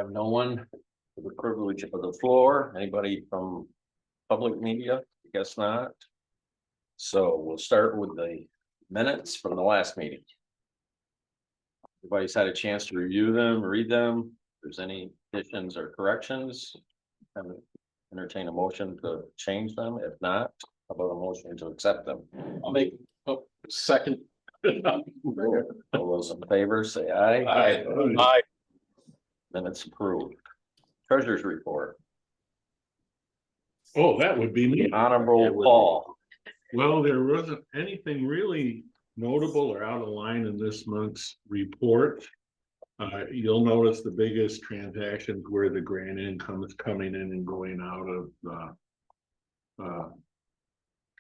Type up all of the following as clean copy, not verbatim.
Have no one for the privilege of the floor. Anybody from public media? Guess not. So we'll start with the minutes from the last meeting. Everybody's had a chance to review them, read them. If there's any additions or corrections, entertain a motion to change them. If not, how about a motion to accept them? I'll make a second. All those in favor, say aye. Aye. Minutes approved. Treasurer's report. Oh, that would be me. Honorable Paul. Well, there wasn't anything really notable or out of line in this month's report. You'll notice the biggest transactions where the grant income is coming in and going out of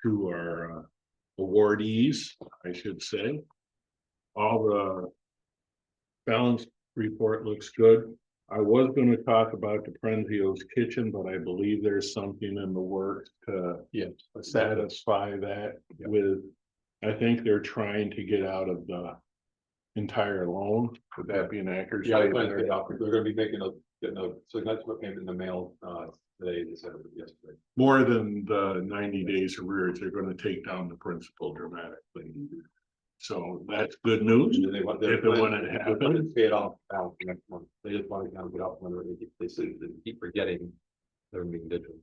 to our awardees, I should say. All the balance report looks good. I was going to talk about the Prenzio's kitchen, but I believe there's something in the works to satisfy that with, I think they're trying to get out of the entire loan. Would that be an accurate? Yeah, they're gonna be making so that's what came in the mail today, instead of yesterday. More than the 90 days arrears, they're going to take down the principal dramatically. So that's good news. And they want, if it wanted to happen, pay it off out next month. They just want to kind of get off when they keep forgetting their meeting digital.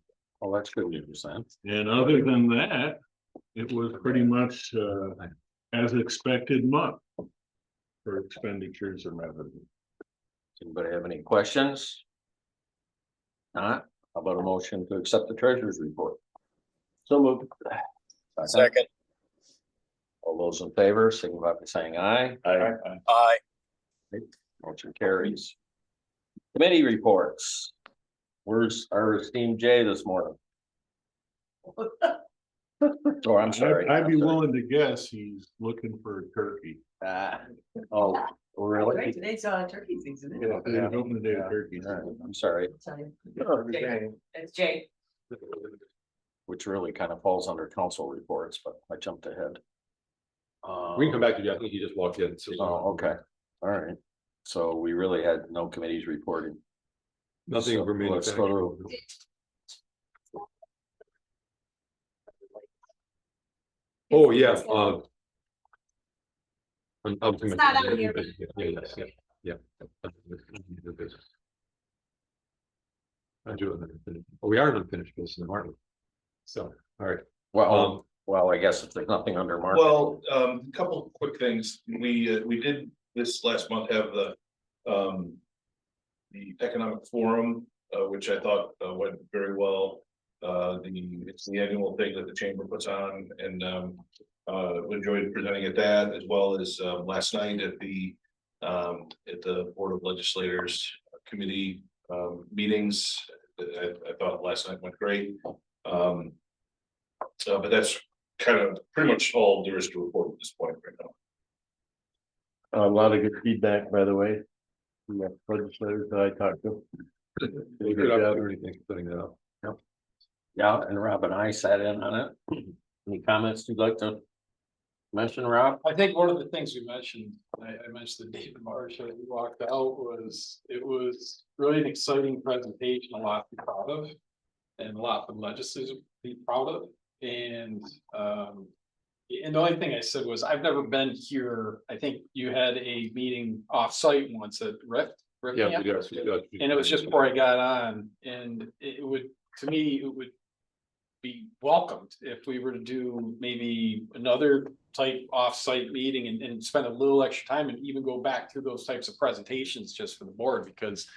Oh, that's good news, then. and other than that, it was pretty much as expected month for expenditures and revenue. Does anybody have any questions? Not, how about a motion to accept the treasurer's report? So moved. Second. All those in favor, signify by saying aye. Aye. Motion carries. Committee reports. Where's our esteemed Jay this morning? Oh, I'm sorry. I'd be willing to guess he's looking for a turkey. Oh, really? Right, today's turkey season, isn't it? Yeah, hoping the day of turkey. All right, I'm sorry, Tell you. It's Jay. which really kind of falls under council reports, but I jumped ahead. We can come back to you. I think he just walked in. So Oh, okay, all right. So we really had no committees reporting. nothing So for me. let's go to- Oh, yeah, It's not out here. Yeah. I do it. We are unfinished business, aren't we? So, all right. Well, I guess if there's nothing under market. Well, a couple of quick things. We did this last month have the economic forum, which I thought went very well. It's the annual thing that the chamber puts on, and enjoyed presenting at that, as well as last night at the Board of Legislators committee meetings. I thought last night went great. But that's kind of pretty much all there is to report at this point right now. A lot of good feedback, by the way. We have legislators that I talked to. Good opportunity. Thanks for putting that up. Yeah, and Rob and I sat in on it. Any comments you'd like to mention, Rob? I think one of the things we mentioned, I mentioned the David Marsh that we walked out it was really an exciting presentation, a lot to be proud of. And a lot for legislators to be proud of. And the only thing I said was, I've never been here. I think you had a meeting off-site once at Rift. Yeah, Camp? we do. And it was just before I got on, and it would, to me, it would be welcomed if we were to do maybe another type off-site meeting and spend a little extra time and even go back through those types of presentations just for the board, because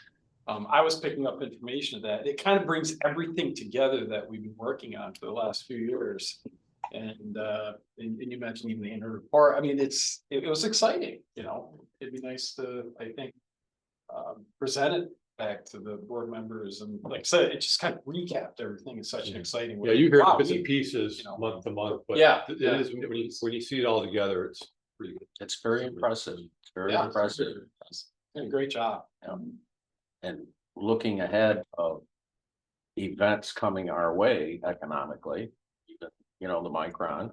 I was picking up information that it kind of brings everything together that we've been working on for the last few years. And you mentioned even the annual report. I mean, it was exciting, it'd be nice to, I think, present it back to the board members, and like I said, it just kind of recapped everything in such an exciting way. Yeah, you hear Wow, bits and pieces month to month, but Yeah, it is when you see it all together, it's pretty good. It's very impressive. It's very Yeah. impressive. Great job. And looking ahead of events coming our way economically, even, the Micron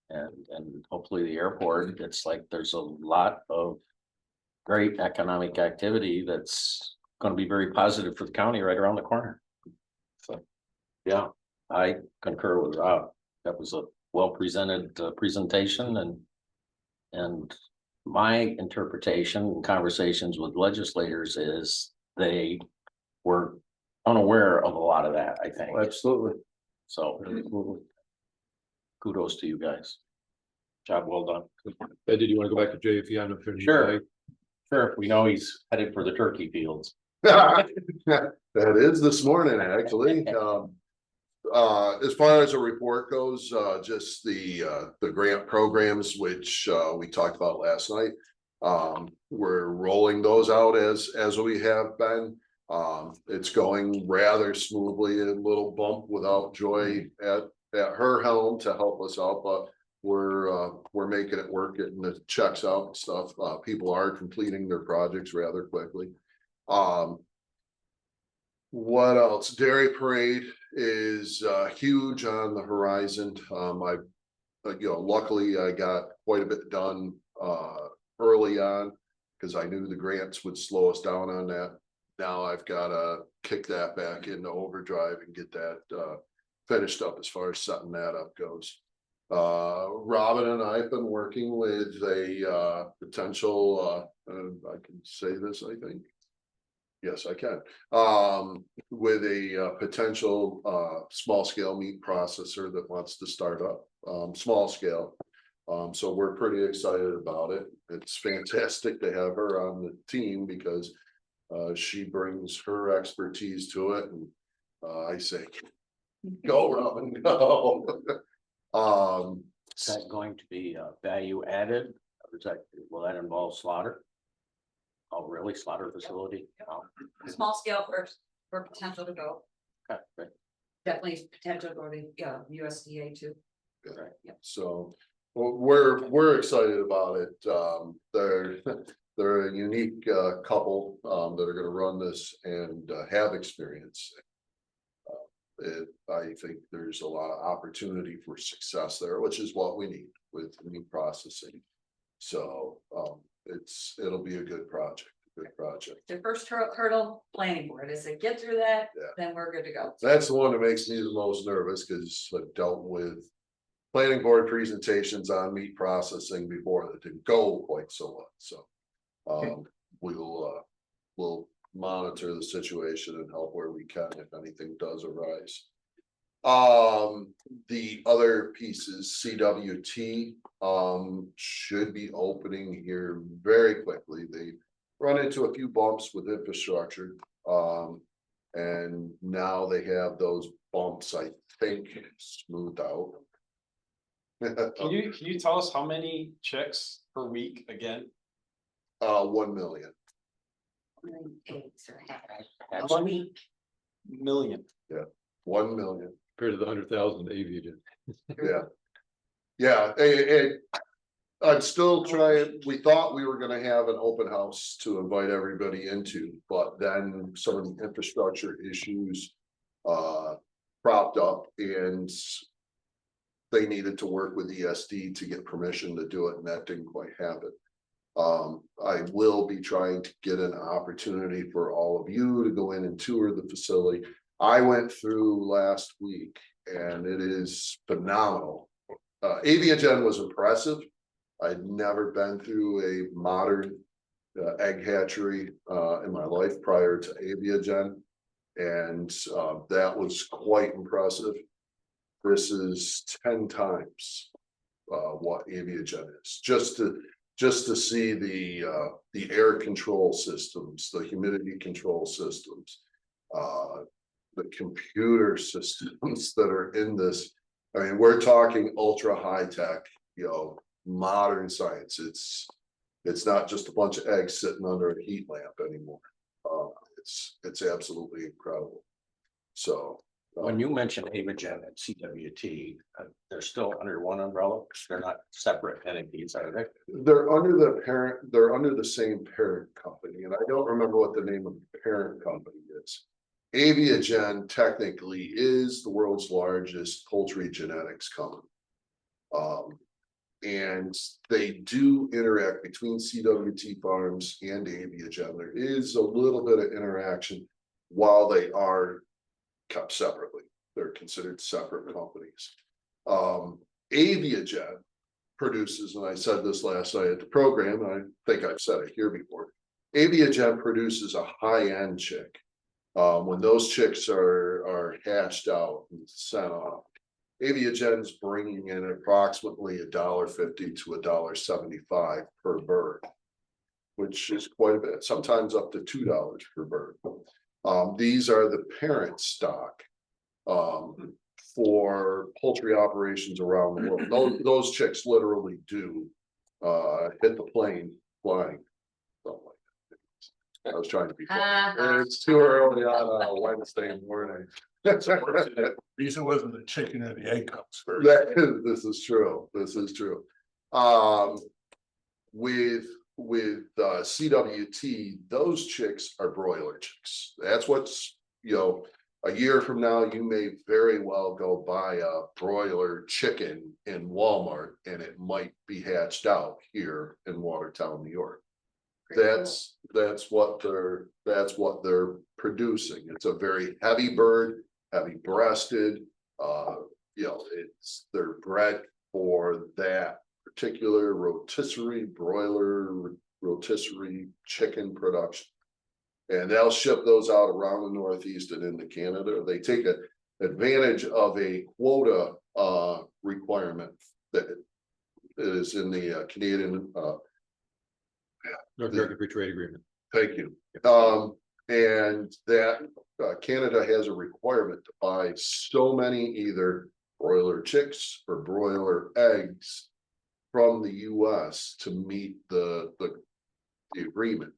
and hopefully the airport, it's like there's a lot of great economic activity that's gonna be very positive for the county right around the corner. So, yeah, I concur with Rob. That was a well-presented presentation and my interpretation and conversations with legislators is they were unaware of a lot of that, I think. Absolutely. So kudos to you guys. Job well done. Ed, did you want to go back to JFE on the? Sure. Sure, we know he's headed for the turkey fields. That is this morning, actually. As far as a report goes, just the grant programs, which we talked about last night. We're rolling those out as we have been. It's going rather smoothly, a little bump without Joy at her helm to help us out, but we're making it work, getting the checks out and stuff. People are completing their projects rather quickly. What else? Dairy Parade is huge on the horizon. Luckily I got quite a bit done early on because I knew the grants would slow us down on that. Now I've got to kick that back into overdrive and get that finished up as far as setting that up goes. Robin and I have been working with a potential, I can say this, I think. Yes, I can. With a potential small scale meat processor that wants to start up, small scale. So we're pretty excited about it. It's fantastic to have her on the team because she brings her expertise to it. And I say, go Robin, go. Is that going to be value added? Or will that involve slaughter? Oh, really? Slaughter facility? Oh, Small scale first for potential to go. okay, great. Definitely potential to go to USDA too. Right. Yep. So we're excited about it. They're a unique couple that are going to run this and have experience. I think there's a lot of opportunity for success there, which is what we need with meat processing. So it'll be a good project. The first hurdle, planning board. As they get through that, Yeah. then we're good to go. That's the one that makes me the most nervous because I've dealt with planning board presentations on meat processing before that didn't go quite so well. So we'll monitor the situation and help where we can if anything does arise. The other pieces, CWT should be opening here very quickly. They run into a few bumps with infrastructure, and now they have those bumps, I think, smoothed out. Can you tell us how many chicks per week again? 1 million. How many million? 1 million. Compared to the 100,000 avian. Yeah. I'm still trying. We thought we were going to have an open house to invite everybody into, but then some of the infrastructure issues propped up and they needed to work with ESD to get permission to do it, and that didn't quite happen. I will be trying to get an opportunity for all of you to go in and tour the facility. I went through last week and it is phenomenal. Aviagen was impressive. I'd never been through a modern egg hatchery in my life prior to Aviagen, and that was quite impressive. This is 10 times what Aviagen is. Just to see the air control systems, the humidity control systems, the computer systems that are in this. I mean, we're talking ultra high tech, modern science. It's not just a bunch of eggs sitting under a heat lamp anymore. It's absolutely incredible. So When you mention Aviagen and CWT, they're still under one umbrella. They're not separate entities, are they? they're under the parent, they're under the same parent company, and I don't remember what the name of the parent company is. Aviagen technically is the world's largest poultry genetics company. And they do interact between CWT Farms and Aviagen. There is a little bit of interaction while they are kept separately. They're considered separate companies. Aviagen produces, and I said this last night at the program, and I think I've said it here before. Aviagen produces a high-end chick. When those chicks are hatched out and sent off, Aviagen's bringing in approximately $1.50 to $1.75 per bird, which is quite a bit, sometimes up to $2 per bird. These are the parent stock for poultry operations around the world. Those chicks literally do hit the plane flying. Something like that. I was trying to be funny. It's too early on a Wednesday morning. Reason wasn't the chicken or the egg comes first. This is true. This is true. With CWT, those chicks are broiler chicks. That's what's, a year from now, you may very well go buy a broiler chicken in Walmart and it might be hatched out here in Watertown, New York. That's what they're producing. It's a very heavy bird, heavy breasted. They're bred for that particular rotisserie broiler, rotisserie chicken production. And they'll ship those out around the Northeast and into Canada. They take advantage of a quota requirement that is in the Canadian North American Free Trade Agreement. Thank you. And that Canada has a requirement to buy so many either broiler chicks or broiler eggs from the US to meet the agreement.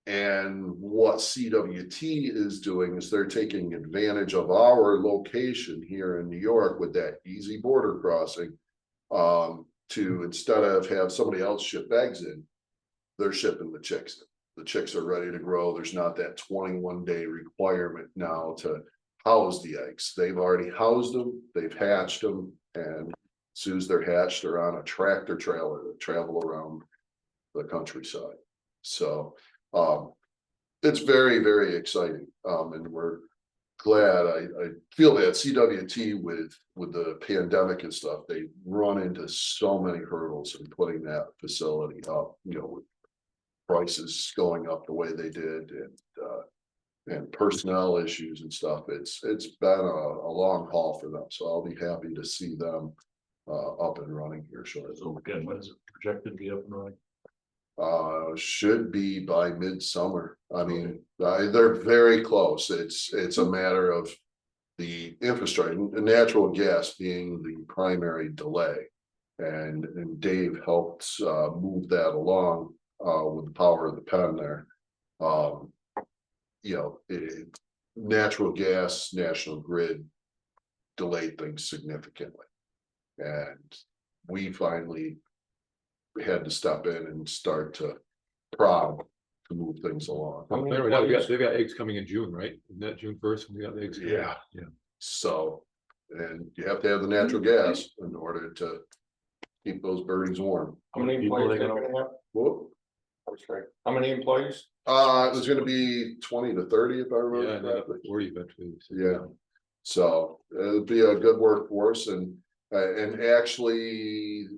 And what CWT is doing is they're taking advantage of our location here in New York with that easy border crossing to, instead of have somebody else ship eggs in, they're shipping the chicks in. The chicks are ready to grow. There's not that 21-day requirement now to house the eggs. They've already housed them, they've hatched them, and as soon as they're hatched, they're on a tractor trailer that travel around the countryside. So it's very, very exciting. And we're glad. I feel that CWT with the pandemic and stuff, they run into so many hurdles in putting that facility up, with prices going up the way they did and personnel issues and stuff. It's been a long haul for them. So I'll be happy to see them up and running here shortly. So again, when is it projected to be up and running? Should be by midsummer. I mean, they're very close. It's a matter of the infrastructure, the natural gas being the primary delay. And Dave helped move that along with the power of the pen there. Natural gas, National Grid delayed things significantly. And we finally had to step in and start to prod to move things along. They've got eggs coming in June, right? Isn't that June 1st when we got the eggs? Yeah. Yeah. So, and you have to have the natural gas in order to keep those birdies warm. How many employees are gonna have? Whoop. How many employees? It was gonna be 20 to 30 if I Yeah, remember and then up correctly. to 40 eventually. So. Yeah. So it'll be a good workforce and actually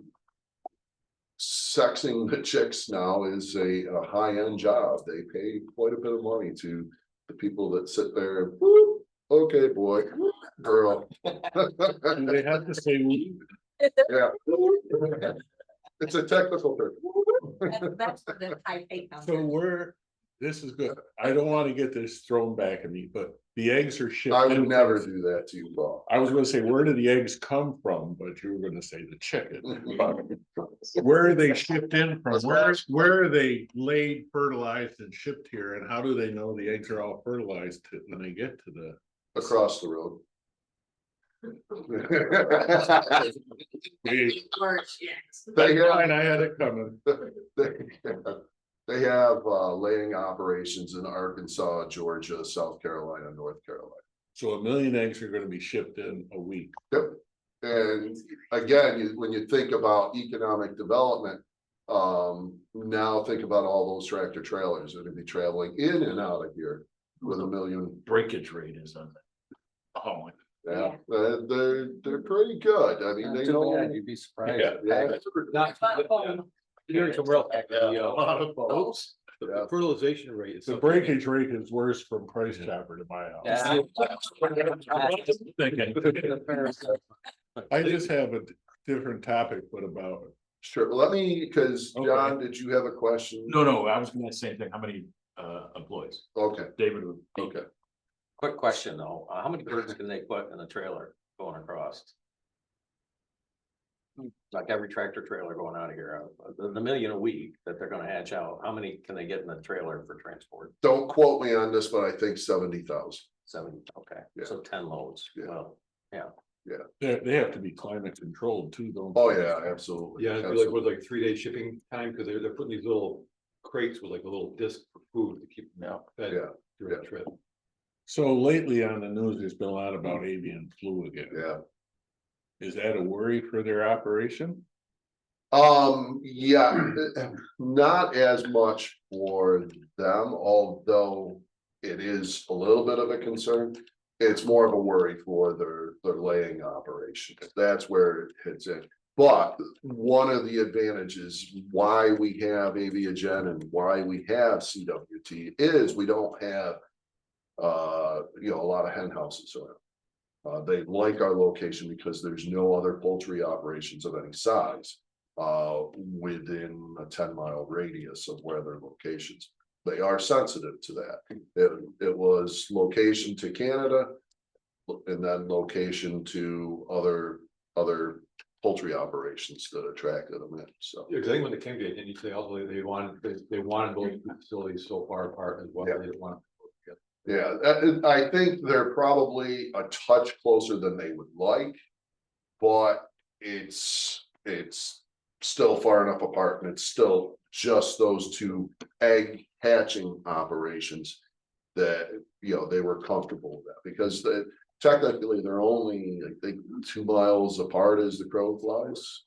sexing the chicks now is a high-end job. They pay quite a bit of money to the people that sit there and whoop, okay, boy, girl. Do they have to say we? Yeah. It's a technical term. That's for the high pay So number. this is good. I don't want to get this thrown back at me, but the eggs are shipped. I would in never from- do that to you, Paul. I was gonna say, where do the eggs come from? But you were gonna say the chicken. Where are they shipped in from? Where are they laid, fertilized and shipped here? And how do they know the eggs are all fertilized when they get to the? Across the road. Large, yes. They have- Fine, I had it coming. They have laying operations in Arkansas, Georgia, South Carolina, North Carolina. So 1 million eggs are gonna be shipped in a week. Yep. And again, when you think about economic development, now think about all those tractor trailers that are gonna be traveling in and out of here with a million. Breakage rate is on that. Oh, Yeah, they're pretty good. I mean, they Too know. bad, you'd be surprised. Yeah. Not, hearing somewhere else, A lot of folks. the fertilization rate is. the breakage rate is worse from Price Chopper to my house. I just have a different topic, but about. Sure, let me, because Okay. John, did you have a question? No, I was gonna say the same thing. How many employees? Okay, David, okay. Quick question though, how many birds can they put in a trailer going across? Like every tractor trailer going out of here, the million a week that they're gonna hatch out, how many can they get in a trailer for transport? Don't quote me on this, but I think 70,000. 7, okay, Yeah. so 10 loads, Yeah. well, They have to be climate controlled too, don't. Oh, yeah, absolutely. Yeah, it'd be like, with like 3-day shipping time, because they're putting these little crates with like a little disc for food to keep them out fed Yeah, during the trip. So lately on the news, there's been a lot about avian flu again. Yeah. Is that a worry for their operation? Yeah, not as much for them, although it is a little bit of a concern. It's more of a worry for their laying operation. That's where it hits in. But one of the advantages why we have Aviagen and why we have CWT is we don't have a lot of hen houses around. They like our location because there's no other poultry operations of any size within a 10-mile radius of where their locations. They are sensitive to that. It was location to Canada and then location to other poultry operations that attracted them in, so. Yeah, because I think when they came to it, and you say also they wanted those facilities so far apart as well, Yeah. they didn't want. Yeah, I think they're probably a touch closer than they would like. But it's still far enough apart and it's still just those two egg hatching operations that, they were comfortable with that because technically they're only, I think, 2 miles apart as the crow flies.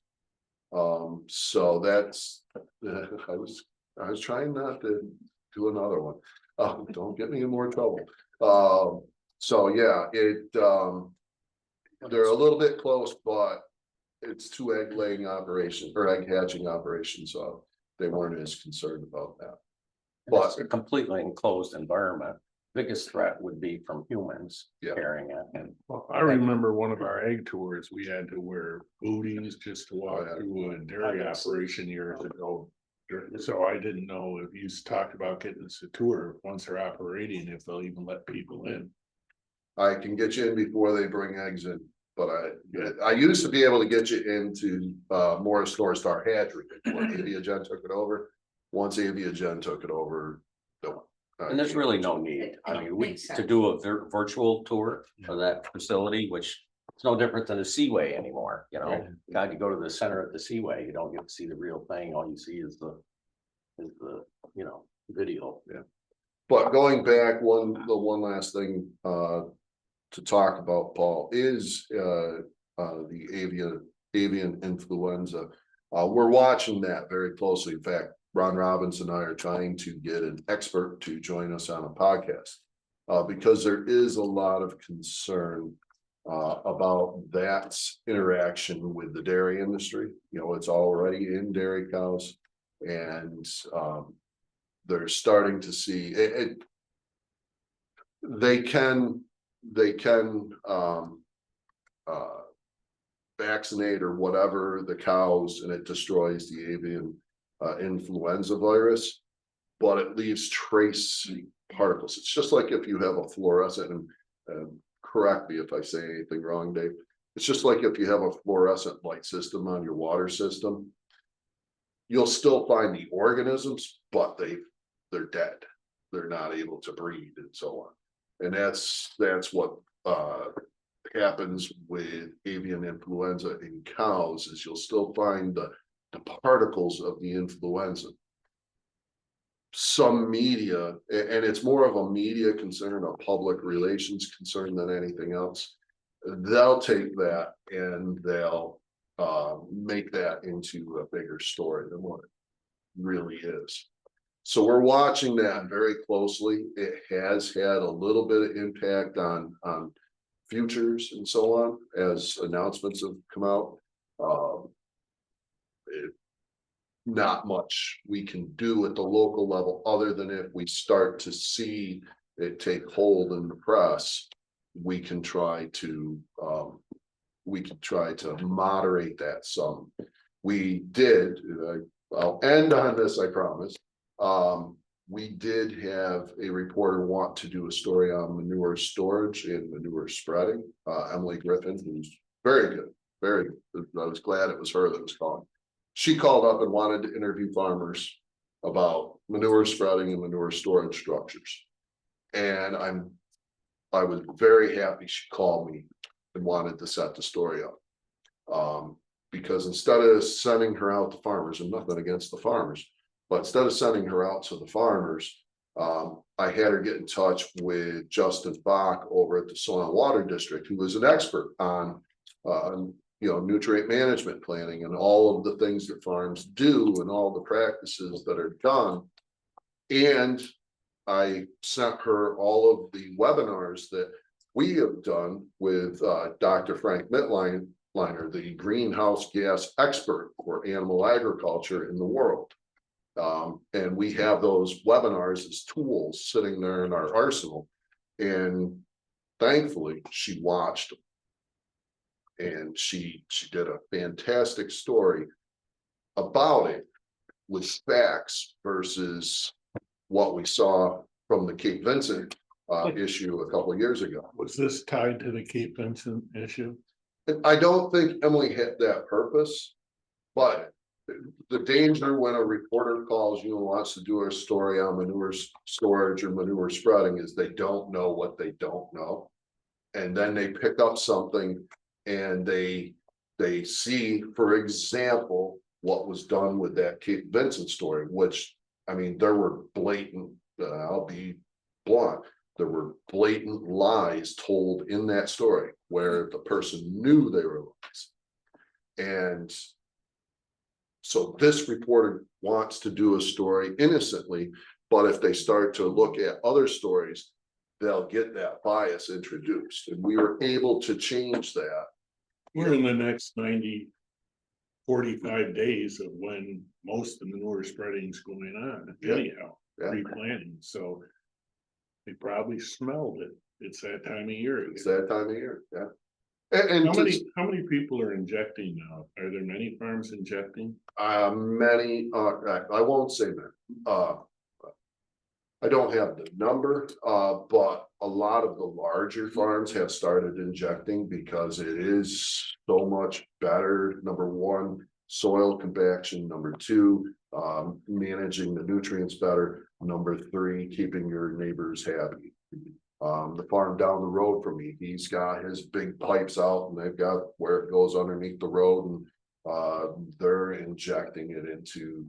So that's, I was trying not to do another one. Don't get me in more trouble. So yeah, they're a little bit close, but it's 2 egg laying operations or egg hatching operations, so they weren't as concerned about that. but it's a completely enclosed environment. Biggest threat would be from humans Yeah. carrying it, and Well, I remember one of our egg tours, we had to wear booties just to walk Oh, yeah. through a dairy operation years ago. So I didn't know if you talked about getting us a tour, once they're operating, if they'll even let people in. I can get you in before they bring eggs in, but I used to be able to get you into Morris North Star Hatchery before Aviagen took it over. Once Aviagen took it over, and there's really no need. I mean, Makes to sense. do a virtual tour of that facility, which it's no different than a Seaway anymore, God, you go to the center of the Seaway, you don't get to see the real thing. All you see is the video. Yeah. But going back, the one last thing to talk about, Paul, is the avian influenza. We're watching that very closely. In fact, Ron Robbins and I are trying to get an expert to join us on a podcast because there is a lot of concern about that interaction with the dairy industry. It's already in dairy cows, and they're starting to see it. They can vaccinate or whatever the cows, and it destroys the avian influenza virus, but it leaves trace particles. It's just like if you have a fluorescent, and correct me if I say anything wrong, Dave. It's just like if you have a fluorescent light system on your water system, you'll still find the organisms, but they're dead. They're not able to breed and so on. And that's what happens with avian influenza in cows, is you'll still find the particles of the influenza. Some media, and it's more of a media concern, a public relations concern than anything else. they'll take that and they'll make that into a bigger story than what it really is. So we're watching that very closely. It has had a little bit of impact on futures and so on as announcements have come out. Not much we can do at the local level other than if we start to see it take hold in the press, we can try to moderate that some. We did, I'll end on this, I promise. We did have a reporter want to do a story on manure storage and manure spreading. Emily Griffin, who's very good, very good. I was glad it was her that was calling. She called up and wanted to interview farmers about manure spreading and manure storage structures. And I was very happy she called me and wanted to set the story up. Because instead of sending her out to farmers, and nothing against the farmers, but instead of sending her out to the farmers, I had her get in touch with Justin Bach over at the Soil and Water District, who is an expert on nutrient management planning and all of the things that farms do and all the practices that are done. And I sent her all of the webinars that we have done with Dr. Frank Mittliner, the greenhouse gas expert for animal agriculture in the world. And we have those webinars as tools sitting there in our arsenal. And thankfully, she watched them. And she did a fantastic story about it with facts versus what we saw from the Cape Vincent issue a couple of years ago. Was this tied to the Cape Vincent issue? I don't think Emily had that purpose, but the danger when a reporter calls you and wants to do a story on manure storage or manure spreading is they don't know what they don't know. And then they pick up something and they see, for example, what was done with that Cape Vincent story, which, I mean, there were blatant, I'll be blunt, there were blatant lies told in that story where the person knew they were lies. And so this reporter wants to do a story innocently, but if they start to look at other stories, they'll get that bias introduced. And we were able to change that. We're in the next 45 days of when most of the manure spreading is going on anyhow, replanting. So they probably smelled it. It's that time of year. It's that time of year, yeah. And how many people are injecting now? Are there many farms injecting? many, I won't say many. I don't have the number, but a lot of the larger farms have started injecting because it is so much better. Number one, soil compaction. Number two, managing the nutrients better. Number three, keeping your neighbors happy. The farm down the road from me, he's got his big pipes out and they've got where it goes underneath the road, and they're injecting it into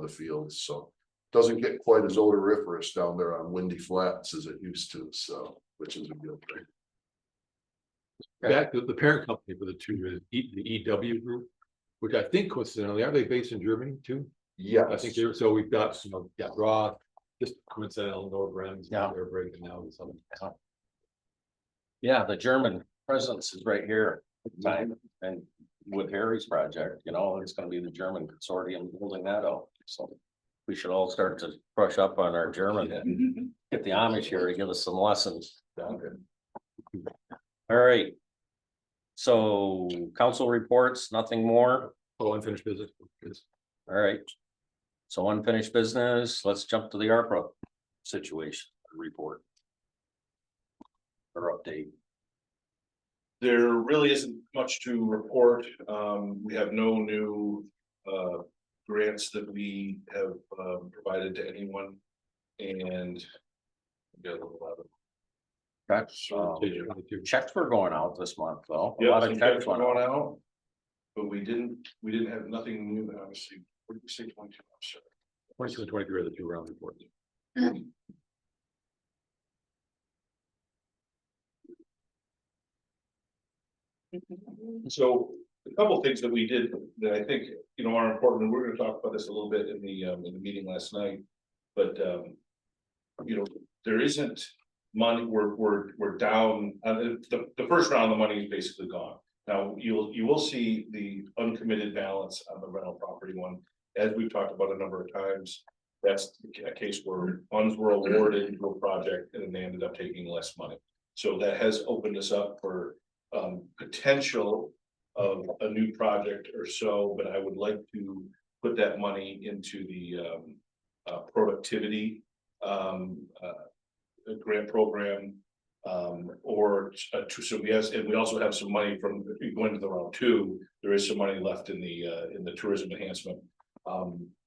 the fields. So doesn't get quite as odoriferous down there on Windy Flats as it used to, so, which is a good thing. Back to the parent company for the two is the EW group, which I think coincidentally, are they based in Germany too? Yeah, I think they're, so we've got some, Roth, just coincidental, Nordbrand, Yeah. they're breaking now with something. Yeah, the German presence is right here. Time and with Harry's project, it's gonna be the German consortium building that out, so. We should all start to brush up on our German, get the Amish here to give us some lessons. All right. So council reports, nothing more. Oh, unfinished business. All right. So unfinished business, let's jump to the ARPA situation report. Or update. There really isn't much to report. We have no new grants that we have provided to anyone, and we got a lot of Checks were going out this month, though. A yeah, lot some of checks checks were went going out. out, but we didn't have nothing new. Obviously, what did we say? 22. I'm sorry. 22 and 23 are the two round reports. So a couple of things that we did that I think, are important, and we're gonna talk about this a little bit in the meeting last night. But, there isn't money, we're down, the first round of money is basically gone. Now, you will see the uncommitted balance on the rental property one, as we've talked about a number of times. That's a case where funds were awarded to a project and then they ended up taking less money. So that has opened us up for potential of a new project or so, but I would like to put that money into the productivity grant program. So and we also have some money from, if we go into the round two, there is some money left in the tourism enhancement.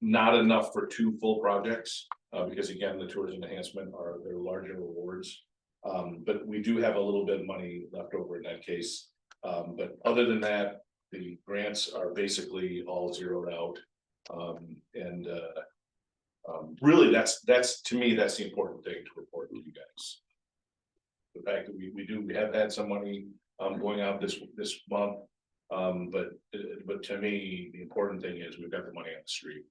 Not enough for 2 full projects, because again, the tourism enhancement they're larger rewards. But we do have a little bit of money left over in that case. But other than that, the grants are basically all zeroed out. Really, that's to me, that's the important thing to report to you guys. The fact that we have had some money going out this month. But to me, the important thing is we've got the money on the street.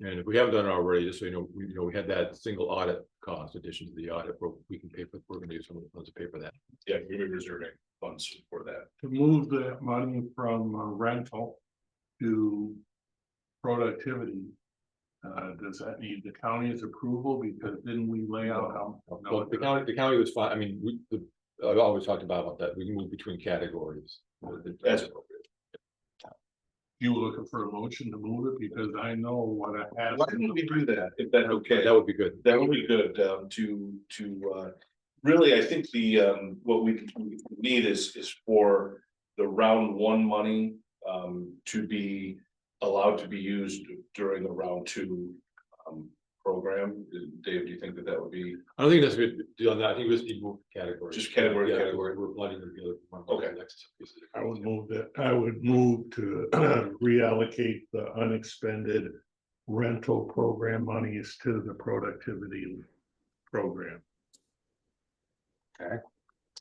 And if we haven't done it already, just so we had that single audit cost addition to the audit, where we can pay for, we're gonna use some of the funds to pay for that. Yeah, we're reserving funds for that. To move the money from rental to productivity. Does that need the county's approval? Because didn't we lay out how? Well, the county was fine. I mean, I've always talked about that. We can move between categories. As appropriate. You looking for a motion to move it? Because I know what I have. Why don't we do that, if that's okay? That would be good. That would be good, really, I think what we need is for the round one money, to be allowed to be used during the round two, program. Dave, do you think that would be? I don't think that's good deal on that. I think we just need to move categories. Just category, Yeah, category. We're blending them together. Okay. I would move that, I would move to reallocate the unexpended rental program monies to the productivity program.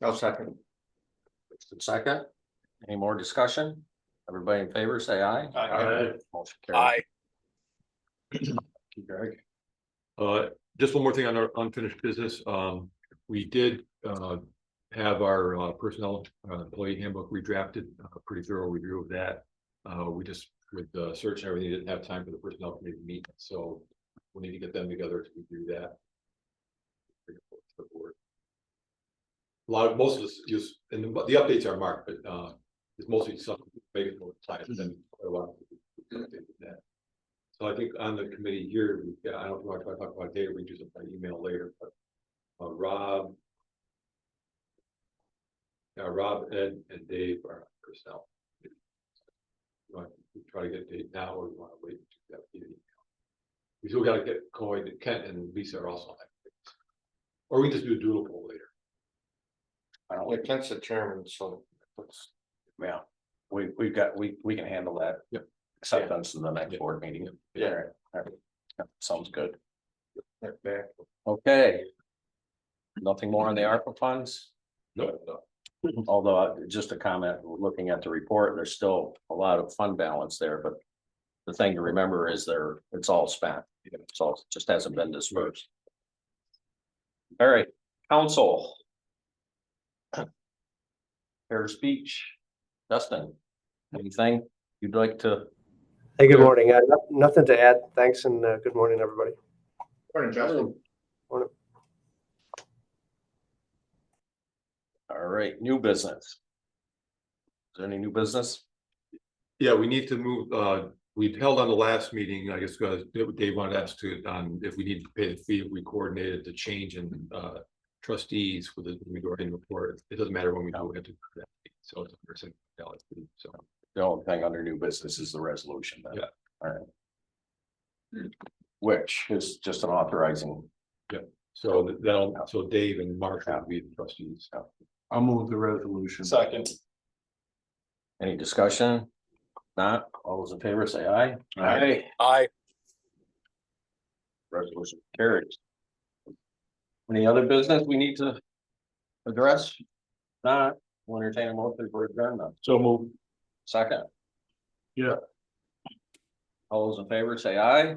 I'll second. Second, any more discussion? Everybody in favor, say aye. Aye. Motion carried. Greg. Just one more thing on our unfinished business. We did have our personnel employee handbook redrafted, a pretty thorough review of that. We just, with the search and everything, didn't have time for the personnel committee to meet, so we need to get them together to review that. Most of this use, and the updates are marked, but it's mostly something maybe more time than quite a while. So I think on the committee here, I don't know if I talk about data, we can do some by email later, but Rob, Ed, and Dave are personnel. You want to try to get a date now, or you want to wait to that email? We still got to get Coy, Kent, and Lisa are also on that. Or we just do a doodle poll later. Kent's the chairman, so Yeah, we can handle that. Yep. Acceptance in the next board meeting. Yeah. All right. Yeah, sounds good. Okay. Nothing more on the ARPA funds? No. Although just a comment, looking at the report, there's still a lot of fund balance there, but the thing to remember is it's all spent. So it just hasn't been dispersed. All right, council. Fair speech. Dustin, anything you'd like to? Hey, good morning. Nothing to add. Thanks, and good morning, everybody. Morning, Justin. Morning. All right, new business. Is there any new business? Yeah, we need to move, we've held on the last meeting, I guess, because Dave wanted us to, if we need to pay the fee, we coordinated the change in trustees for the majority report. It doesn't matter when we do it. So it's a $100 fee. So The only thing under new business is the resolution. Then. Yeah. All right. Which is just an authorizing. so so Dave and Mark will be the trustees. I'll move the resolution. Second. Any discussion? Not all those in favor say aye. Aye. Resolution carries. Any other business we need to address? Not, We'll entertain a motion for adjournment. So move. Second, Yeah. all those in favor say aye.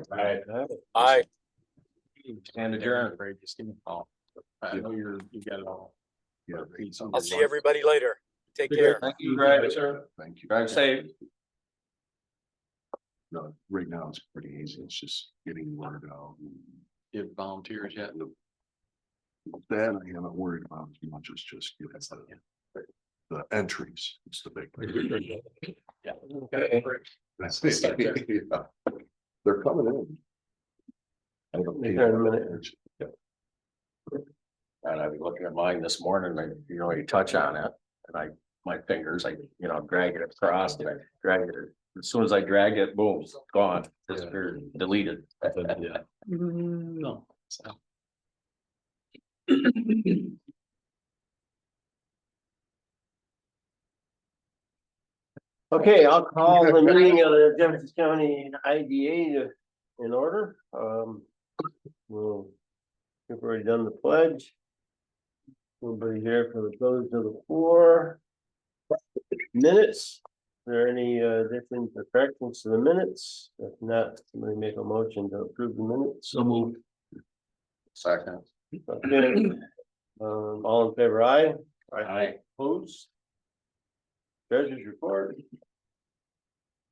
Aye. Stand adjourned. Just give me a Oh, call. I know you got it all. Yeah. I'll see everybody later. Take care. Thank you, Greg. Thank you. Drive safe. No, right now it's pretty easy. It's just getting word out. Give volunteers yet. That I haven't worried about as much as just getting the entries. It's the big thing. Yeah. That's yeah. They're coming in. I don't need Here in a minute. And I was looking at mine this morning, and you touch on it, and my fingers, drag it across, and I drag it. As soon as I drag it, boom, it's gone, disappeared, deleted. No. Okay, I'll call the meeting of the Jefferson County IDA in order. We've already done the pledge. Nobody here for the close of the floor. Minutes, are there any additions or corrections to the minutes? If not, somebody make a motion to approve the minutes. So move. Second. Okay. All in favor, aye? Aye. Opposed? Treasurer's report.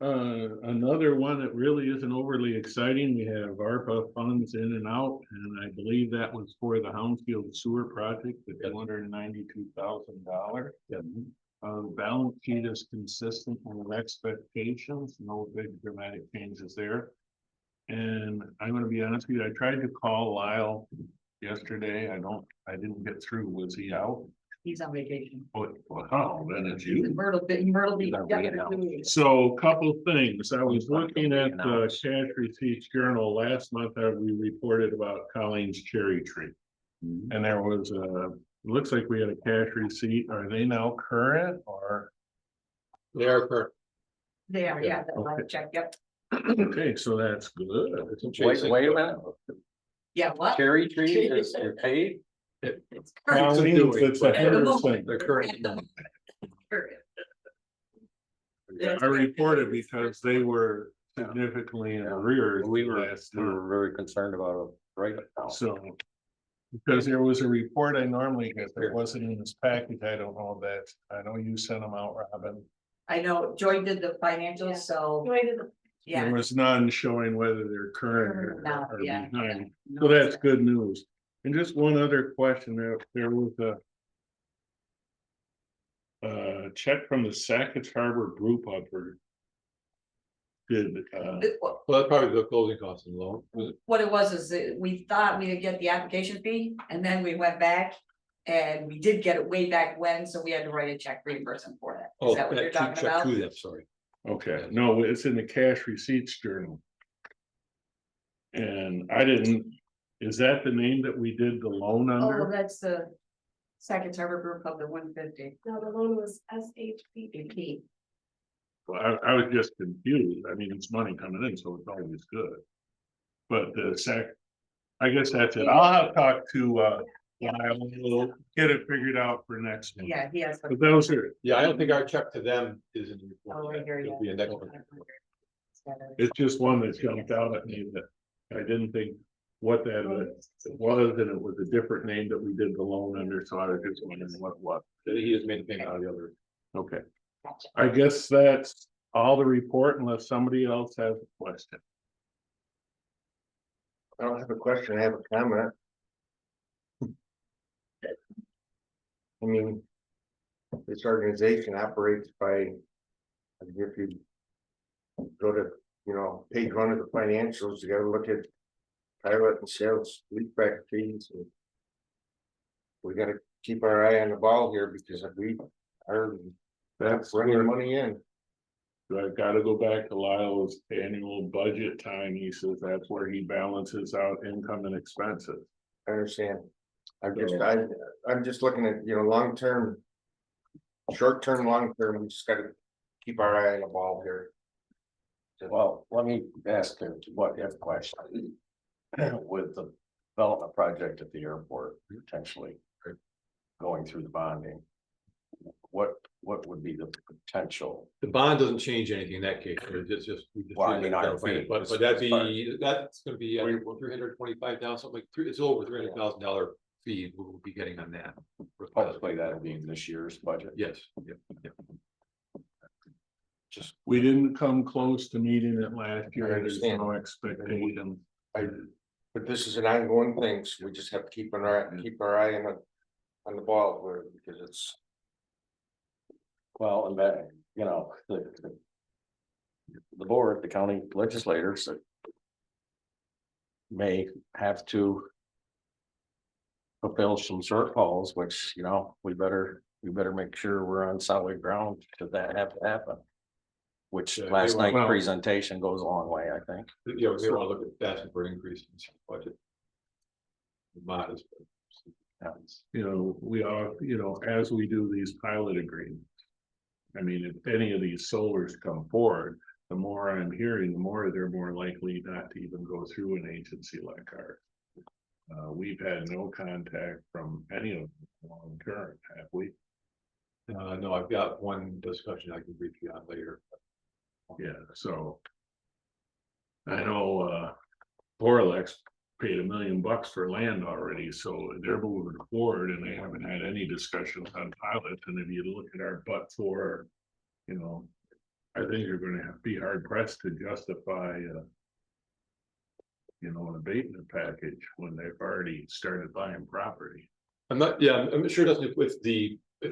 Another one that really isn't overly exciting. We have ARPA funds in and out, and I believe that was for the Houndsfield Sewer Project, the $292,000. Balance sheet is consistent with expectations, no big dramatic changes there. And I'm gonna be honest with you, I tried to call Lyle yesterday. I didn't get through. Was he out? He's on vacation. Well, then it's He's in you. Myrtle Beach. He's waiting out. So a couple things. I was looking at the cash receipts journal last month. We reported about Colleen's cherry tree. And there was looks like we had a cash receipt. Are they now current or? They are current. They are, yeah, the Okay. check, yep. Okay, so that's good. Wait a minute, Yeah, what? cherry tree is paid? It's current. It's a current thing. They're current. Current. I reported because they were significantly in arrears. We were last time. very concerned about it right now. So, because there was a report I normally get that wasn't in this package, I don't know that, I know you sent them out, Robin. I know Joy did the financials, so, yeah. There was none showing whether they're current No, or yeah. behind, No, so that's good news. And just one other question, there was a check from the Sackett Harbor group upward. Did, Well, that's probably the closing costs and loan. What it was is that we thought we'd get the application fee, and then we went back. And we did get it way back when, so we had to write a check reimbursement for that. Is that what you're talking check about? to them, sorry. okay, no, it's in the cash receipts journal. And I didn't, is that the name that we did the loan Oh, under? that's the Sackett Harbor Group of the 150. No, the loan was SHPP. Well, I was just confused. I mean, it's money coming in, so it's always good. But I guess that's it. I'll have to talk to, we'll get it figured out for next one. Yeah, he has. But those are, Yeah, I don't think our check to them is in the Oh, report. right here, It'll yeah. be a next one. it's just one that jumped out at me that I didn't think what that was, and it was a different name that we did the loan under, so I was just wondering what. He just made a payment out of the other. Okay, I guess that's all the report unless somebody else has a question. I don't have a question, I have a comment. I mean, this organization operates by, if you go to, page one of the financials, you gotta look at pilot and sales leak back fees. And we gotta keep our eye on the ball here because if we are That's bringing where money in. I gotta go back to Lyle's annual budget time. He says that's where he balances out income and expenses. I understand. I'm just looking at, long term. Short term, long term, we just gotta keep our eye on the ball here. Well, let me ask a what if question. With the development project at the airport potentially going through the bonding. what would be the potential? The bond doesn't change anything in that case, it's just. we just Well, I did mean, that our down fee payment. But is- that'd is part- be, that's gonna be, I think, $325,000, something like, it's over $300,000 fee we'll be getting on that. Hopefully that'll be in this year's budget. Yes, yep. We didn't come close to meeting it last I year, there's understand. no expectation. But this is an ongoing thing, so we just have to keep our eye on the ball where, because it's. Well, and that, you know, the board, the county legislators may have to fulfill some shortfalls, which, you know, we better make sure we're on solid ground should that have to happen. Which Yeah, last they night's want- presentation goes a long way, I think. Yeah, we want to look at asking for an increase in the budget. Modest. but- You know, we are, you know, as we do these pilot agreements. I mean, if any of these solars come forward, the more I'm hearing, the more they're more likely not to even go through an agency like ours. We've had no contact from any of them long term, have we? No, I've got one discussion I can brief you on later. Yeah, so. I know, Boralex paid $1 million for land already, so they're moving forward and they haven't had any discussions on pilots. And if you look at our for, you know, I think you're gonna have to be hard pressed to justify, you know, an abatement package when they've already started buying property. I'm not, yeah, I'm sure it doesn't, if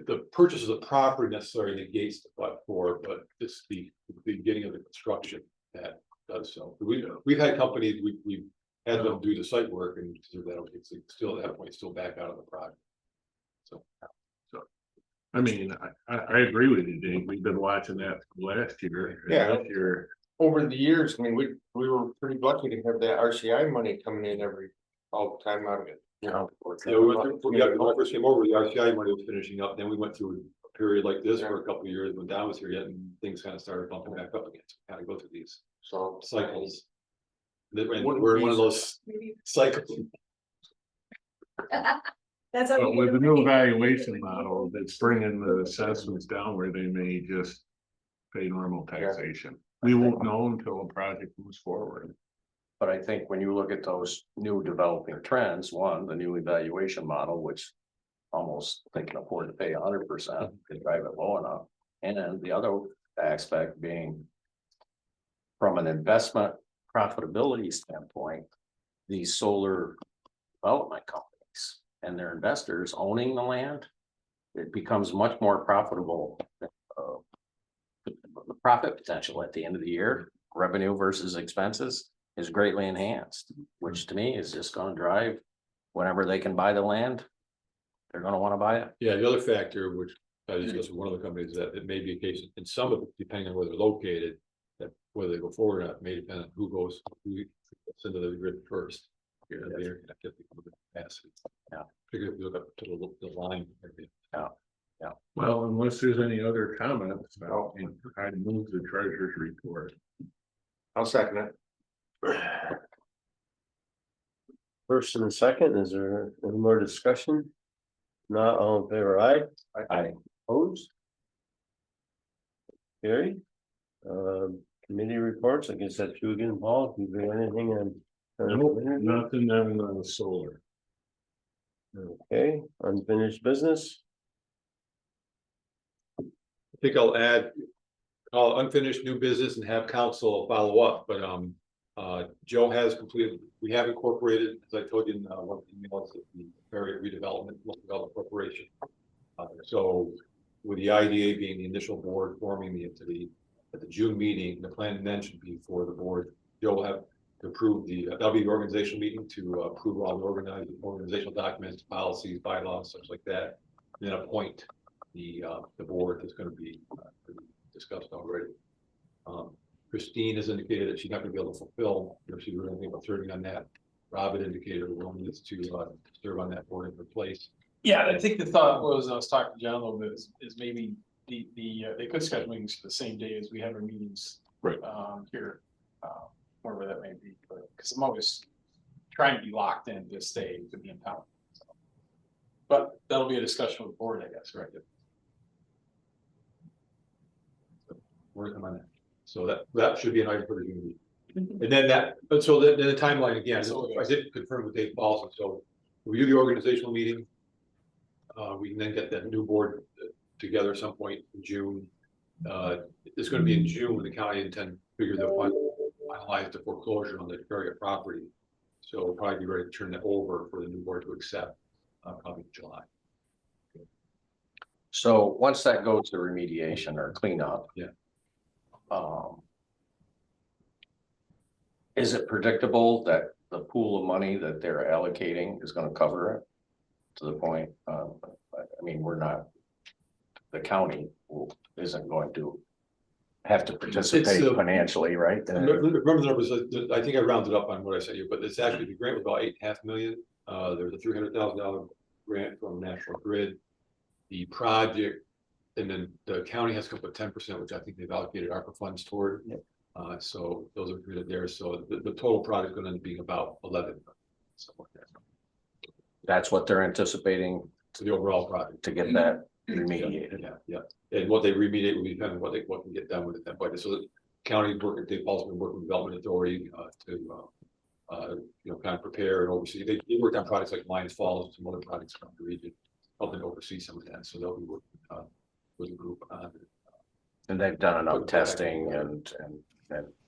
the purchase of the property necessarily negates the but it's the beginning of the construction that does so. We've had companies, we've had them do the site work and it's still at that point, still back out of the project. So. I mean, I agree with you, Dave. We've been watching that last year. And Yeah. this year, Over the years, I mean, we were pretty lucky to have that RCI money coming in all the time out of it. Yeah. Yeah, when I first came over, the RCI money was finishing up, then we went through a period like this for a couple of years when Don was here yet, and things kind of started bumping back up again, so kind of go through these So cycles. We're in one of those cycles. That's. how but we with get the the new money. valuation model, it's bringing the assessments down where they may just pay normal taxation. We won't know until a project moves forward. But I think when you look at those new developing trends, one, the new evaluation model, which almost they can afford to pay 100%, they drive it low enough. And then the other aspect being from an investment profitability standpoint, these solar development companies and their investors owning the land, it becomes much more profitable. The profit potential at the end of the year, revenue versus expenses is greatly enhanced, which to me is just gonna drive whenever they can buy the land, they're gonna wanna buy it. Yeah, the other factor, which I discussed with one of the companies, that it may be a case in some of it, depending on where they're located, that whether they go forward or not, may depend on who gets into the grid first. Here, the internet capacity. Yeah. Figure if you look up to the line. Well, unless there's any other comments, I'd move the treasurer's report. I'll second it. First and second, is there any more discussion? Not all in favor, aye? Aye. Opposed? Carry. Committee reports, I guess that's you again, Paul, if you got anything on. Nope, nothing on the solar. Okay, unfinished business, I think I'll add, unfinished new business and have council follow up, but, Joe has completed, we have incorporated, as I told you in, one of the emails, the area redevelopment, local development corporation. So with the IDA being the initial board forming the entity, at the June meeting, the plan then should be for the board, Joe will have to approve that'll be the organizational meeting to approve all the organizational documents, policies, bylaws, such like that. Then appoint the board that's going to be discussed already. Christine has indicated that she's not going to be able to fulfill, if she's really thinking about serving on that. Rob had indicated her willingness to serve on that board in her place. Yeah, I think the thought was, I was talking to John a little bit, is maybe they could schedule meetings for the same day as we have our meetings. Right. Here, wherever that may be, but, because I'm always trying to be locked in to stay to be in town. So. But that'll be a discussion with the board, I guess, right? working on that. So that should be an item for the June meeting. And then but so then the timeline again, I did confirm with Dave Paulson, so we do the organizational meeting. We can then get that new board together some point in June. It's gonna be in June when the county intend to figure the finalize the foreclosure on the area property. So we'll probably be ready to turn that over for the new board to accept, probably in July. So once that goes to remediation or cleanup. Yeah. Is it predictable that the pool of money that they're allocating is gonna cover it? To the point, I mean, the county isn't going to have to participate financially, right? Remember the numbers, I think I rounded up on what I said here, but it's actually the grant was about $8.5 million. There's a $300,000 grant from National Grid. The project, and then the county has come up with 10%, which I think they've allocated ARPA funds toward. Yep. So those are committed there. So the total project is going to end up being about 11 million. Something like that. That's what they're anticipating To the overall project. to get that remediated. Yeah. And what they remediate will be depending on what can get done with that budget. So the county working, Dave Paul's been working with Development Authority to kind of prepare and oversee. They worked on projects like Lions Falls and some other projects around the region, helping oversee some of that. So they'll be working with a group on it. And they've done enough testing and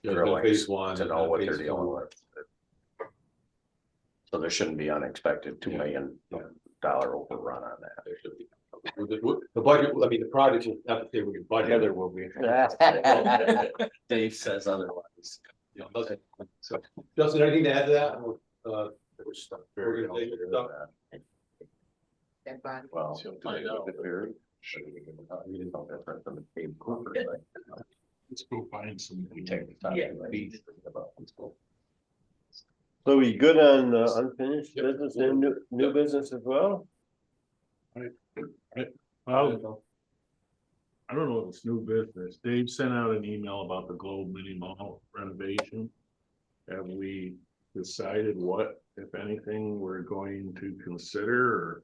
drilling phase one to know what they're phase dealing two. with. So there shouldn't be unexpected $2 million overrun on that. There should be. The budget, I mean, the project will have to stay with your budget. There will be. Dave says otherwise. So, Justin, anything to add to that? There's stuff Organization stuff? Well, I know. we didn't know different than the cave corporate, right? Let's go find some. We take the time. Yeah. to think about this. So we good on unfinished business and new business as well? Well, I don't know if it's new business. Dave sent out an email about the Globe Mini Mall renovation. Have we decided what, if anything, we're going to consider,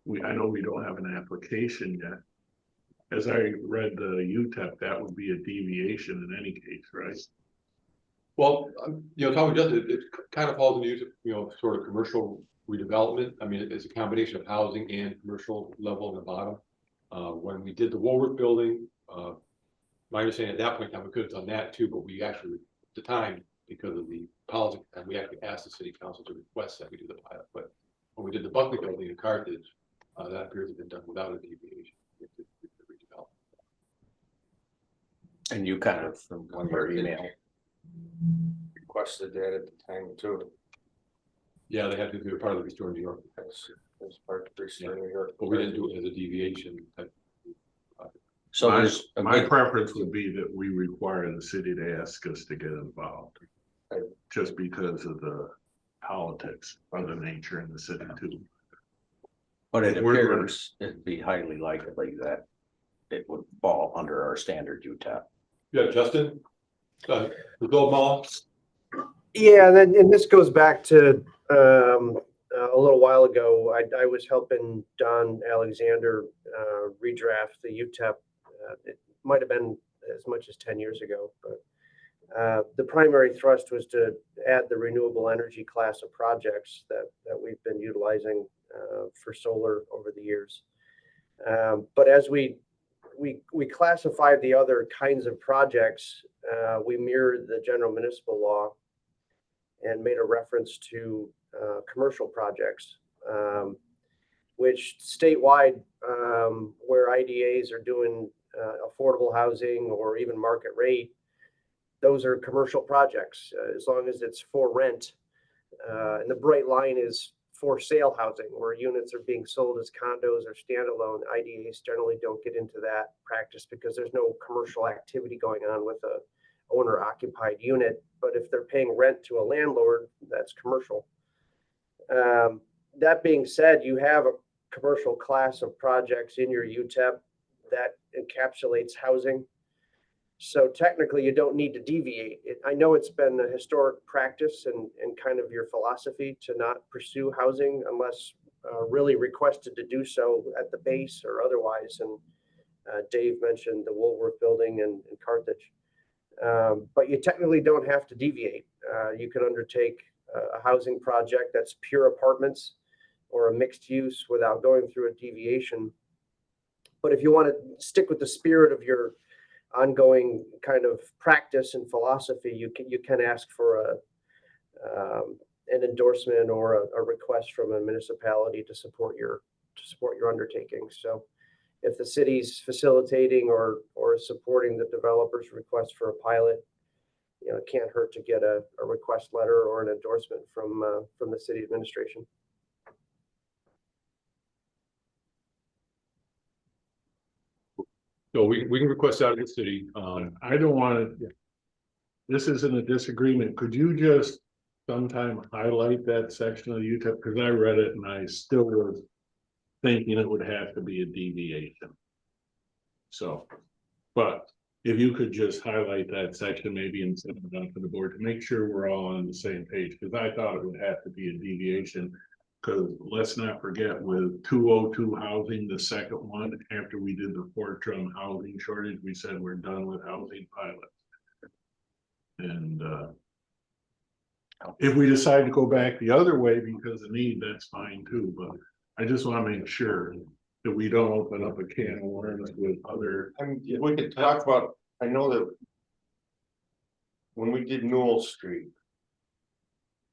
or I know we don't have an application yet. As I read the UTEP, that would be a deviation in any case, right? Well, Tom, it kind of falls into, sort of commercial redevelopment. I mean, it's a combination of housing and commercial level on the bottom. When we did the Woolworth building, my understanding at that point in time, we could have done that too, but we actually, at the time, because of the policy, and we actually asked the city council to request that we do the pilot. But when we did the Buckley building in Carthage, that appears to have been done without a deviation. And you kind of, on your email, Requested that at the time too. Yeah, they had to do part of the Restore New York. As part of Restore New York. But we didn't do it as a deviation. so there's a My good- preference would be that we require the city to ask us to get involved. Just because of the politics of the nature in the city too. but it we're- appears it'd be highly likely that it would fall under our standard UTEP. Yeah, Justin? The Gold Mall? Yeah, and this goes back to a little while ago. I was helping Don Alexander redraft the UTEP. It might have been as much as 10 years ago, but the primary thrust was to add the renewable energy class of projects that we've been utilizing for solar over the years. But as we classified the other kinds of projects, we mirrored the general municipal law and made a reference to commercial projects, which statewide, where IDAs are doing affordable housing or even market rate, those are commercial projects, as long as it's for rent. And the bright line is for sale housing, where units are being sold as condos or standalone. IDAs generally don't get into that practice because there's no commercial activity going on with a owner occupied unit. But if they're paying rent to a landlord, that's commercial. That being said, you have a commercial class of projects in your UTEP that encapsulates housing. So technically you don't need to deviate. I know it's been a historic practice and kind of your philosophy to not pursue housing unless really requested to do so at the base or otherwise. And Dave mentioned the Woolworth Building in Carthage. But you technically don't have to deviate. You can undertake a housing project that's pure apartments or a mixed use without going through a deviation. But if you want to stick with the spirit of your ongoing kind of practice and philosophy, you can ask for an endorsement or a request from a municipality to support your undertaking. So if the city's facilitating or supporting the developer's request for a pilot, it can't hurt to get a request letter or an endorsement from the city administration. So we can request out of the city. I don't want to. This isn't a disagreement. Could you just sometime highlight that section of the UTEP? Because I read it and I still was thinking it would have to be a deviation. So, but if you could just highlight that section, maybe and send it out to the board to make sure we're all on the same page, because I thought it would have to be a deviation. Because let's not forget, with 202 housing, the second one, after we did the Fort Drum housing shortage, we said we're done with housing pilots. And if we decide to go back the other way because of need, that's fine too. But I just want to make sure that we don't open up a can of worms with other. I mean, we could talk about, I know that when we did Newell Street,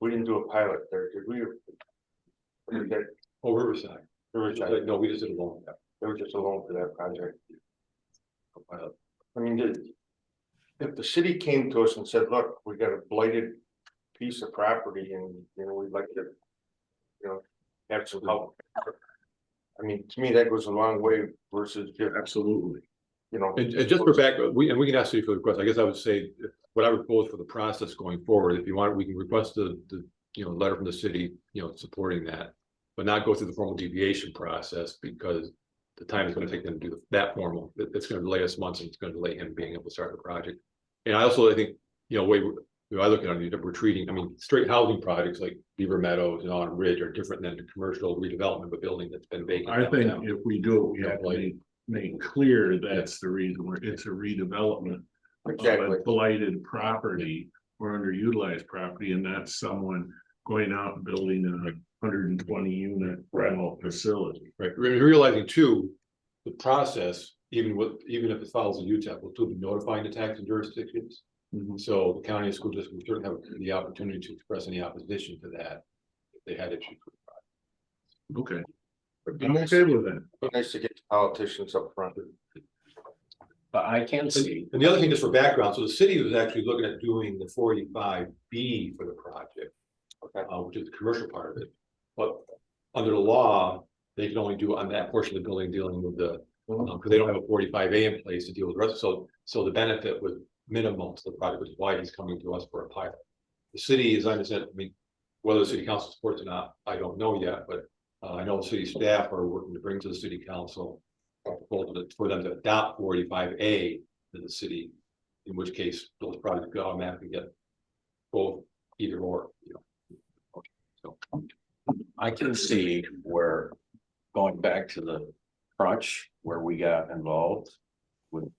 we didn't do a pilot there, did we? Or did that- Oh, Riverside. Riverside. No, we just did a loan. They were just alone for that project. I mean, if the city came to us and said, look, we got a blighted piece of property and, we'd like to, have some help. I mean, to me, that goes a long way versus just, Absolutely. And just for back, we can ask you for the request. I guess I would say what I would propose for the process going forward, if you want, we can request the letter from the city, supporting that, but not go through the formal deviation process because the time it's going to take them to do that formal. It's going to delay us months and it's going to delay him being able to start the project. And I think, way I look at it, we're treating, straight housing projects like Beaver Meadows and on Ridge are different than the commercial redevelopment of a building that's been vacant. I think if we do it, we have to make clear that's the reason where it's a redevelopment of a blighted property or underutilized property, and that's someone going out and building a 120 unit rental facility. Right. Realizing too, the process, even if it follows the UTEP, will still be notifying the taxing jurisdictions. So the county and school district will certainly have the opportunity to express any opposition to that if they had issues with the project. Okay. I'm okay with that. it's nice to get the politicians up front. But I can see. And the other thing, just for background, so the city was actually looking at doing the 45B for the project, which is the commercial part of it. But under the law, they can only do on that portion of the building dealing with the, because they don't have a 45A in place to deal with the rest. So the benefit was minimal to the project, which is why he's coming to us for a pilot. The city, as I understand, whether the city council supports or not, I don't know yet, but I know the city staff are working to bring to the city council a proposal for them to adopt 45A to the city, in which case those projects could automatically get both, either or, So I can see where, going back to the crunch where we got involved with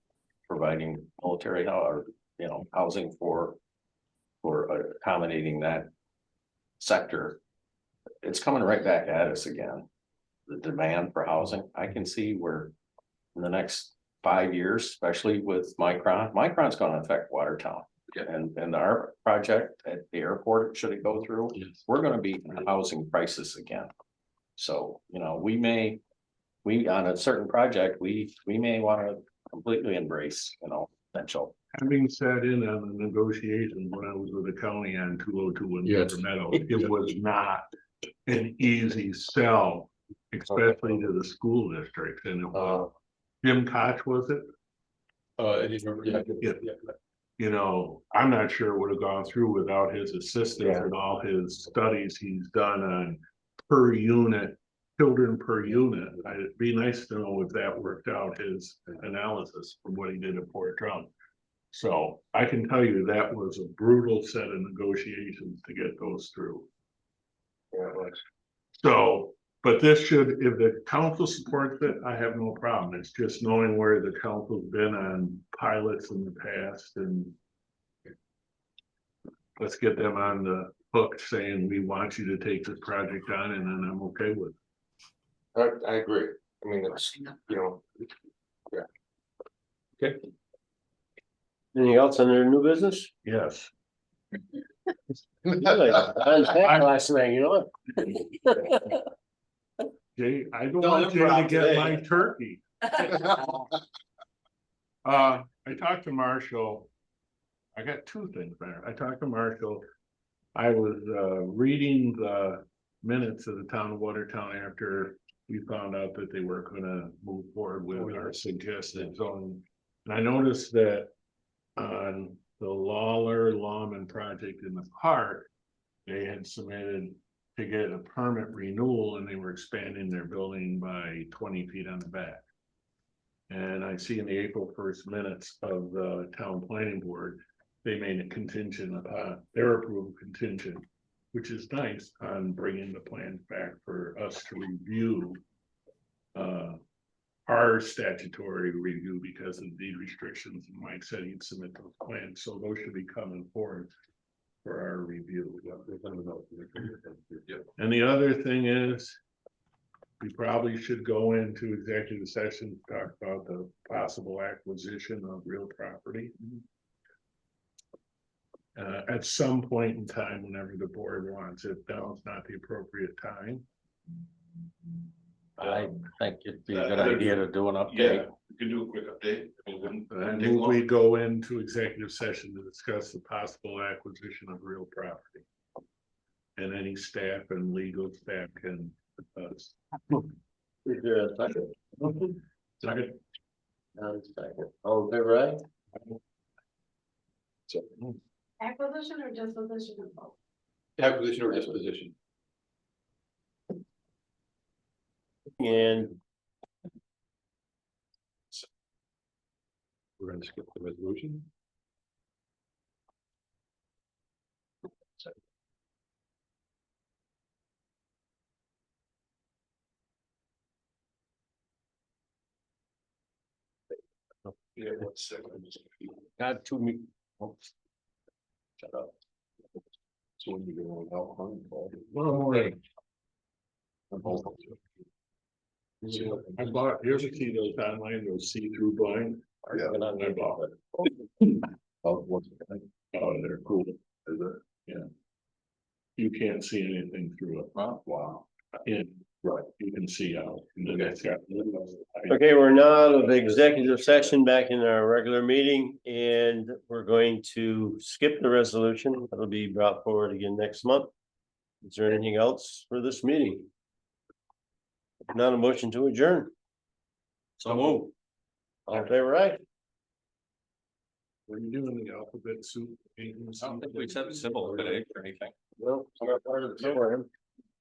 providing military housing for accommodating that sector. It's coming right back at us again. The demand for housing, I can see where in the next 5 years, especially with Micron's going to affect Watertown. And our project at the airport, should it go through, we're going to be in a housing crisis again. So, we on a certain project, we may want to completely embrace, potential. Having sat in on the negotiations when I was with the county on 202 in Beaver Meadow, it was not an easy sell, especially to the school districts. And it was Jim Koch, was it? And you remember, I'm not sure it would have gone through without his assistance and all his studies he's done on per unit, children per unit. It'd be nice to know if that worked out, his analysis from what he did at Fort Drum. So I can tell you that was a brutal set of negotiations to get those through. Yeah, it was. So But this should, if the council supports it, I have no problem. It's just knowing where the council's been on pilots in the past and. Let's get them on the hook saying, we want you to take this project on, and then I'm okay with it. I agree. I mean, it's, you know, Anything else under new business? Yes. Last night, you know what? Jay, I don't No, want I'm Jay to proud get today. my turkey. I talked to Marshall. I got two things there. I talked to Marshall. I was reading the minutes of the town of Watertown after we found out that they were gonna move forward with our suggested zoning. And I noticed that on the Lawler Lawman project in the park, they had submitted to get a permit renewal and they were expanding their building by 20 feet on the back. And I see in the April 1st minutes of the town planning board, they made a contingent upon their approval contingent, which is nice, on bringing the plans back for us to review our statutory review because of the restrictions and Mike said he'd submit those plans, so those should be coming forward for our review. And the other thing is, we probably should go into executive session to talk about the possible acquisition of real property. At some point in time, whenever the board wants it, now is not the appropriate time. I think it'd be a good idea to do an update. We can do a quick update. I move we go into executive session to discuss the possible acquisition of real property. And any staff and legal staff can. Is there a second? Second. Second. All in favor, aye? Acquisition or disposition of both? Acquisition or disposition. And We're gonna skip the resolution. Yeah, 1 second. got 2 me. Shut up. So when you go on alcohol. I bought, here's a key, those online, those see-through blinds. Yeah. And I bought it. Oh, they're cool. Is it? Yeah. You can't see anything through it. Wow. In, right, you can see out. And then it's got. Okay, we're now out of executive session back in our regular meeting and we're going to skip the resolution. That'll be brought forward again next month. Is there anything else for this meeting? If not, a motion to adjourn. So move. All in favor, aye? Were you doing the alphabet soup? I don't think we said symbol today or anything. Well, I'm not part of the program.